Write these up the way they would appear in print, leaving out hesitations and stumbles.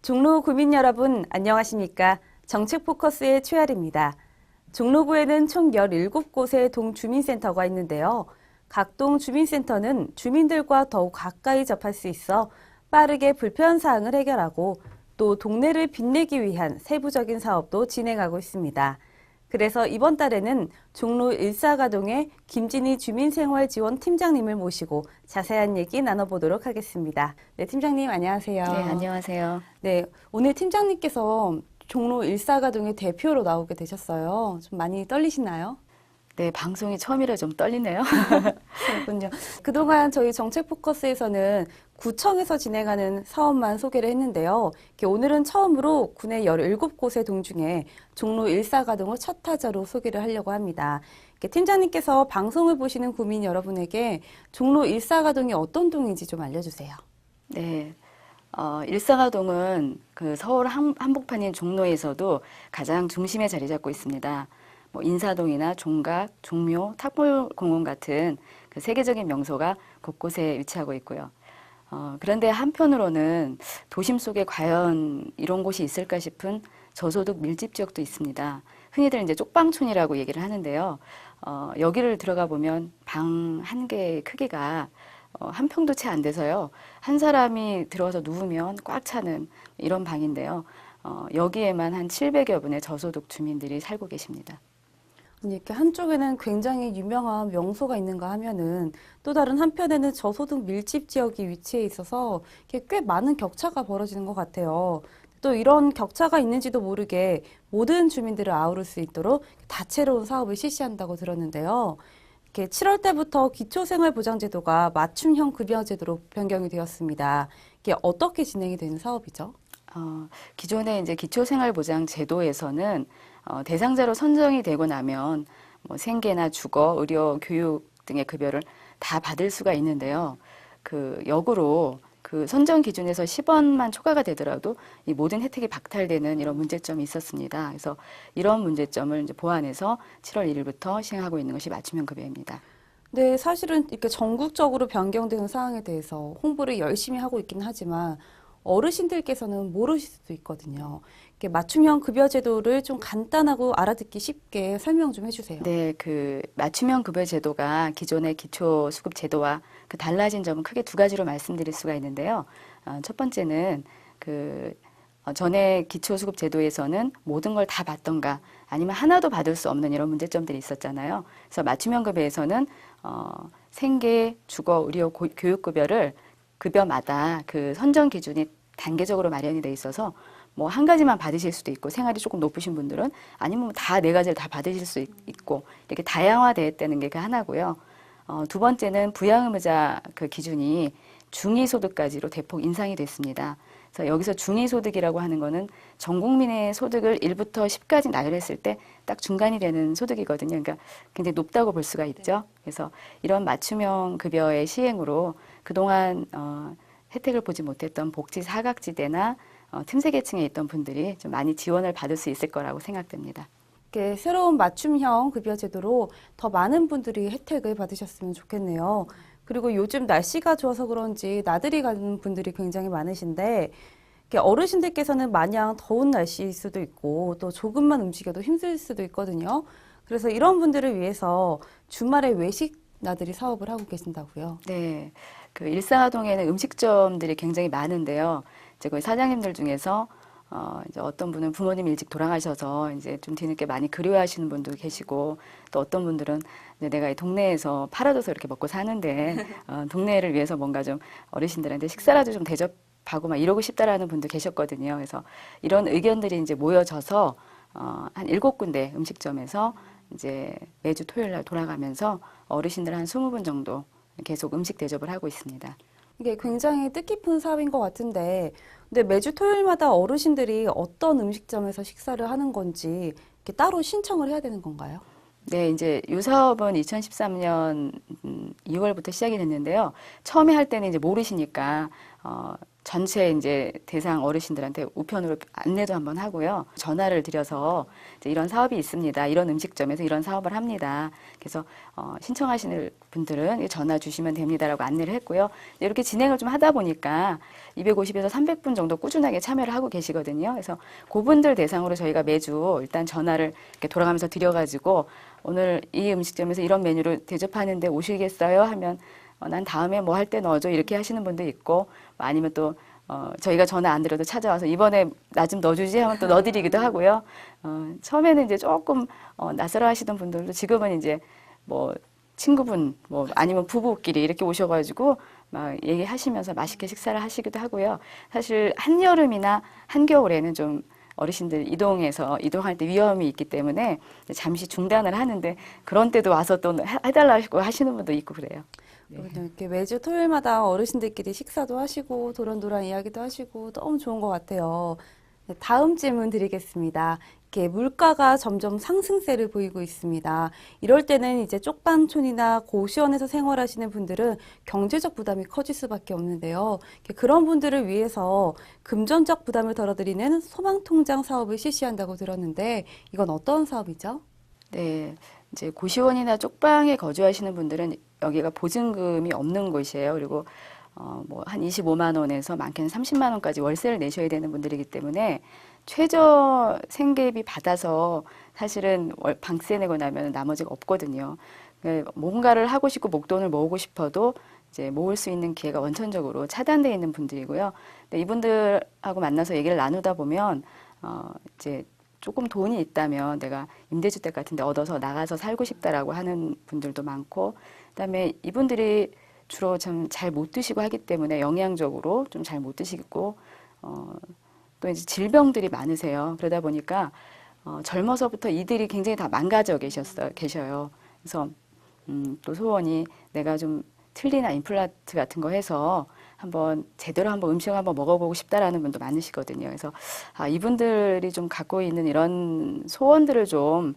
종로 구민 여러분 안녕하십니까? 정책 포커스의 최아리입니다. 종로구에는 총 17곳의 동주민센터가 있는데요. 각 동주민센터는 주민들과 더욱 가까이 접할 수 있어 빠르게 불편사항을 해결하고 또 동네를 빛내기 위한 세부적인 사업도 진행하고 있습니다. 그래서 이번 달에는 종로 일사가동의 김진희 주민생활지원팀장님을 모시고 자세한 얘기 나눠보도록 하겠습니다. 네, 팀장님 안녕하세요. 네, 안녕하세요. 네, 오늘 팀장님께서 종로 일사가동의 대표로 나오게 되셨어요. 좀 많이 떨리시나요? 네, 방송이 처음이라 좀 떨리네요. 그렇군요. 그동안 저희 정책 포커스에서는 구청에서 진행하는 사업만 소개를 했는데요. 오늘은 처음으로 군의 17곳의 동 중에 종로 일사가동을 첫 타자로 소개를 하려고 합니다. 팀장님께서 방송을 보시는 구민 여러분에게 종로 일사가동이 어떤 동인지 좀 알려주세요. 네, 일사가동은 그 서울 한복판인 종로에서도 가장 중심에 자리 잡고 있습니다. 뭐 인사동이나 종각, 종묘, 탁월공원 같은 그 세계적인 명소가 곳곳에 위치하고 있고요. 그런데 한편으로는 도심 속에 과연 이런 곳이 있을까 싶은 저소득 밀집 지역도 있습니다. 흔히들 이제 쪽방촌이라고 얘기를 하는데요. 여기를 들어가 보면 방 한 개의 크기가 한 평도 채 안 돼서요. 한 사람이 들어와서 누우면 꽉 차는 이런 방인데요. 여기에만 한 700여 분의 저소득 주민들이 살고 계십니다. 이렇게 한쪽에는 굉장히 유명한 명소가 있는가 하면은 또 다른 한편에는 저소득 밀집 지역이 위치해 있어서 꽤 많은 격차가 벌어지는 것 같아요. 또 이런 격차가 있는지도 모르게 모든 주민들을 아우를 수 있도록 다채로운 사업을 실시한다고 들었는데요. 7월 때부터 기초생활보장제도가 맞춤형 급여제도로 변경이 되었습니다. 이게 어떻게 진행이 되는 사업이죠? 기존의 이제 기초생활보장제도에서는 대상자로 선정이 되고 나면 뭐 생계나 주거, 의료, 교육 등의 급여를 다 받을 수가 있는데요. 그 역으로 그 선정 기준에서 10원만 초과가 되더라도 이 모든 혜택이 박탈되는 이런 문제점이 있었습니다. 그래서 이런 문제점을 이제 보완해서 7월 1일부터 시행하고 있는 것이 맞춤형 급여입니다. 네, 사실은 이렇게 전국적으로 변경되는 사항에 대해서 홍보를 열심히 하고 있긴 하지만 어르신들께서는 모르실 수도 있거든요. 이렇게 맞춤형 급여 제도를 좀 간단하고 알아듣기 쉽게 설명 좀 해주세요. 네, 그 맞춤형 급여 제도가 기존의 기초 수급 제도와 그 달라진 점은 크게 두 가지로 말씀드릴 수가 있는데요. 첫 번째는 그 전에 기초 수급 제도에서는 모든 걸 다 받던가 아니면 하나도 받을 수 없는 이런 문제점들이 있었잖아요. 그래서 맞춤형 급여에서는 생계, 주거, 의료, 교육 급여를 급여마다 그 선정 기준이 단계적으로 마련이 돼 있어서 뭐 한 가지만 받으실 수도 있고 생활이 조금 높으신 분들은 아니면 다 네 가지를 다 받으실 수 있고 이렇게 다양화되었다는 게 그 하나고요. 두 번째는 부양의무자 그 기준이 중위소득까지로 대폭 인상이 됐습니다. 그래서 여기서 중위소득이라고 하는 거는 전 국민의 소득을 1부터 10까지 나열했을 때 딱 중간이 되는 소득이거든요. 그러니까 굉장히 높다고 볼 수가 있죠. 그래서 이런 맞춤형 급여의 시행으로 그동안 혜택을 보지 못했던 복지 사각지대나 틈새 계층에 있던 분들이 좀 많이 지원을 받을 수 있을 거라고 생각됩니다. 이렇게 새로운 맞춤형 급여 제도로 더 많은 분들이 혜택을 받으셨으면 좋겠네요. 그리고 요즘 날씨가 좋아서 그런지 나들이 가는 분들이 굉장히 많으신데 어르신들께서는 마냥 더운 날씨일 수도 있고 또 조금만 움직여도 힘들 수도 있거든요. 그래서 이런 분들을 위해서 주말에 외식 나들이 사업을 하고 계신다고요. 네, 그 일사동에는 음식점들이 굉장히 많은데요. 이제 거기 사장님들 중에서 이제 어떤 분은 부모님 일찍 돌아가셔서 이제 좀 뒤늦게 많이 그리워하시는 분도 계시고 또 어떤 분들은 이제 내가 이 동네에서 팔아줘서 이렇게 먹고 사는데 동네를 위해서 뭔가 좀 어르신들한테 식사라도 좀 대접하고 막 이러고 싶다라는 분도 계셨거든요. 그래서 이런 의견들이 이제 모여져서 한 7군데 음식점에서 이제 매주 토요일 날 돌아가면서 어르신들 한 20분 정도 계속 음식 대접을 하고 있습니다. 이게 굉장히 뜻깊은 사업인 것 같은데, 근데 매주 토요일마다 어르신들이 어떤 음식점에서 식사를 하는 건지 이렇게 따로 신청을 해야 되는 건가요? 네, 이제 이 사업은 2013년 2월부터 시작이 됐는데요. 처음에 할 때는 이제 모르시니까 전체 이제 대상 어르신들한테 우편으로 안내도 한번 하고요. 전화를 드려서 이제 이런 사업이 있습니다. 이런 음식점에서 이런 사업을 합니다. 그래서 신청하시는 분들은 전화 주시면 됩니다라고 안내를 했고요. 이렇게 진행을 좀 하다 보니까 250에서 300분 정도 꾸준하게 참여를 하고 계시거든요. 그래서 그분들 대상으로 저희가 매주 일단 전화를 이렇게 돌아가면서 드려가지고 오늘 이 음식점에서 이런 메뉴를 대접하는데 오시겠어요? 하면 난 다음에 뭐 할 때 넣어줘 이렇게 하시는 분도 있고 아니면 또 저희가 전화 안 드려도 찾아와서 이번에 나 좀 넣어주지 하면 또 넣어드리기도 하고요. 처음에는 이제 조금 낯설어 하시던 분들도 지금은 이제 뭐 친구분 뭐 아니면 부부끼리 이렇게 오셔가지고 막 얘기하시면서 맛있게 식사를 하시기도 하고요. 사실 한여름이나 한겨울에는 좀 어르신들 이동할 때 위험이 있기 때문에 잠시 중단을 하는데 그런 때도 와서 또 해달라고 하시는 분도 있고 그래요. 네. 이렇게 매주 토요일마다 어르신들끼리 식사도 하시고 도란도란 이야기도 하시고 너무 좋은 것 같아요. 네, 다음 질문 드리겠습니다. 이렇게 물가가 점점 상승세를 보이고 있습니다. 이럴 때는 이제 쪽방촌이나 고시원에서 생활하시는 분들은 경제적 부담이 커질 수밖에 없는데요. 그런 분들을 위해서 금전적 부담을 덜어드리는 소망통장 사업을 실시한다고 들었는데 이건 어떤 사업이죠? 네, 이제 고시원이나 쪽방에 거주하시는 분들은 여기가 보증금이 없는 곳이에요. 그리고 뭐 한 25만 원에서 많게는 30만 원까지 월세를 내셔야 되는 분들이기 때문에 최저 생계비 받아서 사실은 방세 내고 나면 나머지가 없거든요. 그러니까 뭔가를 하고 싶고 목돈을 모으고 싶어도 이제 모을 수 있는 기회가 원천적으로 차단되어 있는 분들이고요. 근데 이분들하고 만나서 얘기를 나누다 보면 이제 조금 돈이 있다면 내가 임대주택 같은 데 얻어서 나가서 살고 싶다라고 하는 분들도 많고, 그다음에 이분들이 주로 참 잘 못 드시고 하기 때문에 영양적으로 좀 잘 못 드시고, 또 이제 질병들이 많으세요. 그러다 보니까 젊어서부터 이들이 굉장히 다 망가져 계셔요. 그래서 또 소원이 내가 좀 틀니나 임플란트 같은 거 해서 한번 제대로 한번 음식 한번 먹어보고 싶다라는 분도 많으시거든요. 그래서 이분들이 좀 갖고 있는 이런 소원들을 좀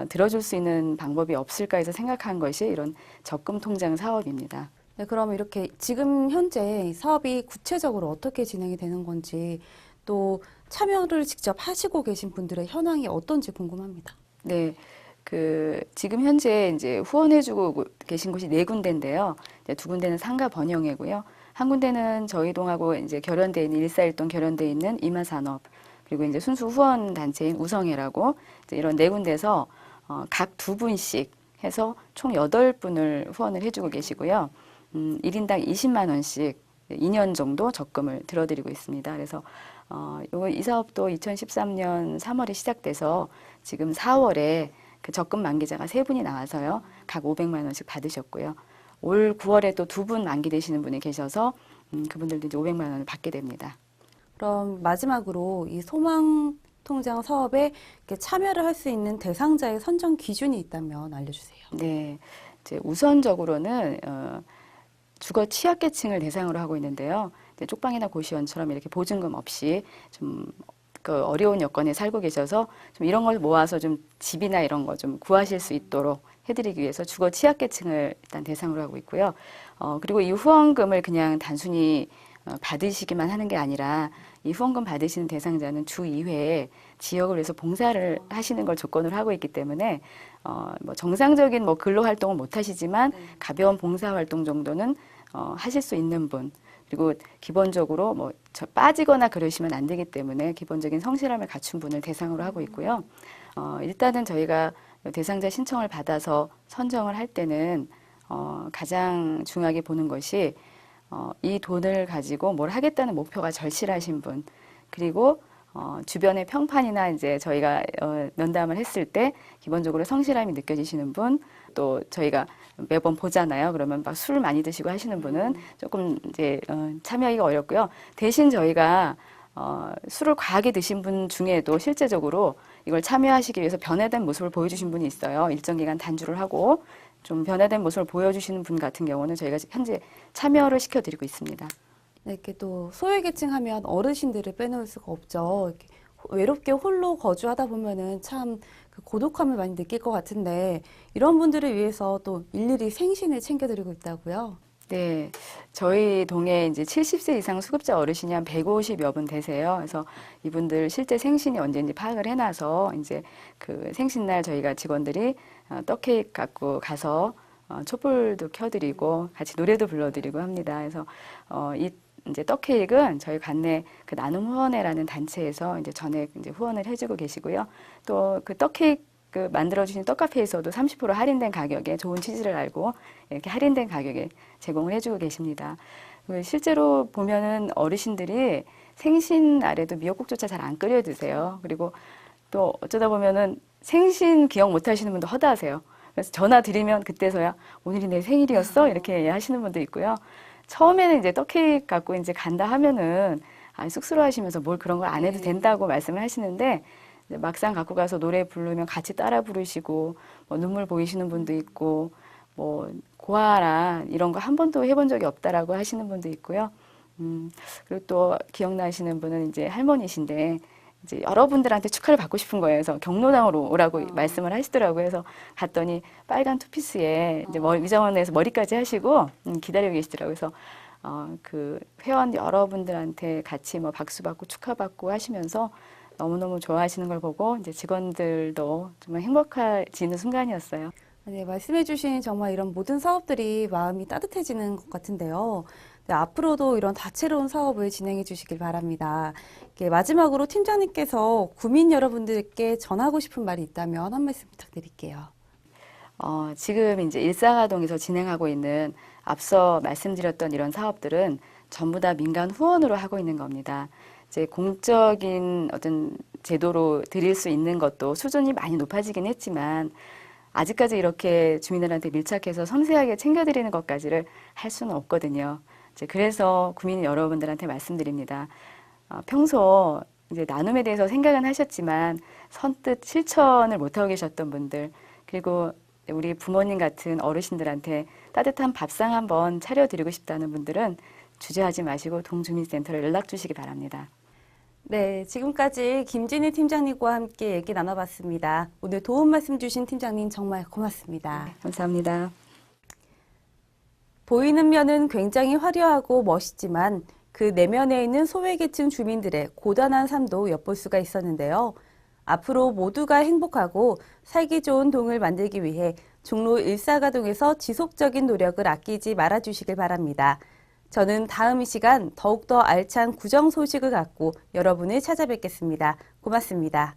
들어줄 수 있는 방법이 없을까 해서 생각한 것이 이런 적금 통장 사업입니다. 네, 그럼 이렇게 지금 현재 사업이 구체적으로 어떻게 진행이 되는 건지 또 참여를 직접 하시고 계신 분들의 현황이 어떤지 궁금합니다. 네. 지금 현재 이제 후원해주고 계신 곳이 4군데인데요. 이제 2군데는 상가 번영회고요. 한 군데는 저희 동하고 이제 결연돼 있는 141동 결연돼 있는 이마산업, 그리고 이제 순수 후원 단체인 우성회라고 이제 이런 4군데서 각 2분씩 해서 총 8분을 후원을 해주고 계시고요. 1인당 20만 원씩 2년 정도 적금을 들어드리고 있습니다. 그래서 이 사업도 2013년 3월에 시작돼서 지금 4월에 그 적금 만기자가 3분이 나와서요. 각 500만 원씩 받으셨고요. 올 9월에 또 2분 만기 되시는 분이 계셔서 그분들도 이제 500만 원을 받게 됩니다. 그럼 마지막으로 이 소망 통장 사업에 이렇게 참여를 할 수 있는 대상자의 선정 기준이 있다면 알려주세요. 네, 이제 우선적으로는 주거 취약계층을 대상으로 하고 있는데요. 이제 쪽방이나 고시원처럼 이렇게 보증금 없이 좀 그 어려운 여건에 살고 계셔서 좀 이런 걸 모아서 좀 집이나 이런 거 좀 구하실 수 있도록 해드리기 위해서 주거 취약계층을 일단 대상으로 하고 있고요. 그리고 이 후원금을 그냥 단순히 받으시기만 하는 게 아니라 이 후원금 받으시는 대상자는 주 2회에 지역을 위해서 봉사를 하시는 걸 조건으로 하고 있기 때문에 뭐 정상적인 뭐 근로 활동을 못 하시지만 가벼운 봉사 활동 정도는 하실 수 있는 분, 그리고 기본적으로 뭐 빠지거나 그러시면 안 되기 때문에 기본적인 성실함을 갖춘 분을 대상으로 하고 있고요. 일단은 저희가 대상자 신청을 받아서 선정을 할 때는 가장 중요하게 보는 것이 이 돈을 가지고 뭘 하겠다는 목표가 절실하신 분, 그리고 주변의 평판이나 이제 저희가 면담을 했을 때 기본적으로 성실함이 느껴지시는 분, 또 저희가 매번 보잖아요. 그러면 막 술을 많이 드시고 하시는 분은 조금 이제 참여하기가 어렵고요. 대신 저희가 술을 과하게 드신 분 중에도 실제적으로 이걸 참여하시기 위해서 변화된 모습을 보여주신 분이 있어요. 일정 기간 단주를 하고 좀 변화된 모습을 보여주시는 분 같은 경우는 저희가 현재 참여를 시켜드리고 있습니다. 네, 이렇게 또 소외계층 하면 어르신들을 빼놓을 수가 없죠. 이렇게 외롭게 홀로 거주하다 보면은 참 그 고독함을 많이 느낄 것 같은데 이런 분들을 위해서 또 일일이 생신을 챙겨드리고 있다고요. 네, 저희 동에 이제 70세 이상 수급자 어르신이 한 150여 분 되세요. 그래서 이분들 실제 생신이 언제인지 파악을 해놔서 이제 그 생신날 저희가 직원들이 떡 케이크 갖고 가서 촛불도 켜드리고 같이 노래도 불러드리고 합니다. 그래서 이 이제 떡 케이크는 저희 관내 그 나눔 후원회라는 단체에서 이제 전액 이제 후원을 해주고 계시고요. 또 그 떡 케이크 그 만들어주신 떡카페에서도 30% 할인된 가격에 좋은 취지를 알고 이렇게 할인된 가격에 제공을 해주고 계십니다. 실제로 보면은 어르신들이 생신날에도 미역국조차 잘 안 끓여 드세요. 그리고 또 어쩌다 보면은 생신 기억 못 하시는 분도 허다하세요. 그래서 전화 드리면 그때서야 오늘이 내 생일이었어? 이렇게 하시는 분도 있고요. 처음에는 이제 떡 케이크 갖고 이제 간다 하면은 쑥스러워 하시면서 뭘 그런 걸 안 해도 된다고 말씀을 하시는데 막상 갖고 가서 노래 부르면 같이 따라 부르시고 뭐 눈물 보이시는 분도 있고 뭐 고아라 이런 거 한 번도 해본 적이 없다라고 하시는 분도 있고요. 그리고 또 기억나시는 분은 이제 할머니신데 이제 여러분들한테 축하를 받고 싶은 거예요. 그래서 경로당으로 오라고 말씀을 하시더라고요. 그래서 갔더니 빨간 투피스에 이제 위정원에서 머리까지 하시고 기다리고 계시더라고요. 그래서 그 회원 여러분들한테 같이 뭐 박수 받고 축하받고 하시면서 너무너무 좋아하시는 걸 보고 이제 직원들도 정말 행복해지는 순간이었어요. 네, 말씀해주신 정말 이런 모든 사업들이 마음이 따뜻해지는 것 같은데요. 네, 앞으로도 이런 다채로운 사업을 진행해 주시길 바랍니다. 마지막으로 팀장님께서 구민 여러분들께 전하고 싶은 말이 있다면 한 말씀 부탁드릴게요. 지금 이제 일상아동에서 진행하고 있는 앞서 말씀드렸던 이런 사업들은 전부 다 민간 후원으로 하고 있는 겁니다. 이제 공적인 어떤 제도로 드릴 수 있는 것도 수준이 많이 높아지긴 했지만 아직까지 이렇게 주민들한테 밀착해서 섬세하게 챙겨드리는 것까지를 할 수는 없거든요. 이제 그래서 구민 여러분들한테 말씀드립니다. 평소 이제 나눔에 대해서 생각은 하셨지만 선뜻 실천을 못하고 계셨던 분들 그리고 우리 부모님 같은 어르신들한테 따뜻한 밥상 한번 차려드리고 싶다는 분들은 주저하지 마시고 동주민센터로 연락 주시기 바랍니다. 네, 지금까지 김진희 팀장님과 함께 얘기 나눠봤습니다. 오늘 도움 말씀 주신 팀장님 정말 고맙습니다. 네, 감사합니다. 보이는 면은 굉장히 화려하고 멋있지만 그 내면에 있는 소외계층 주민들의 고단한 삶도 엿볼 수가 있었는데요. 앞으로 모두가 행복하고 살기 좋은 동을 만들기 위해 종로 1사가동에서 지속적인 노력을 아끼지 말아주시길 바랍니다. 저는 다음 이 시간 더욱더 알찬 구정 소식을 갖고 여러분을 찾아뵙겠습니다. 고맙습니다.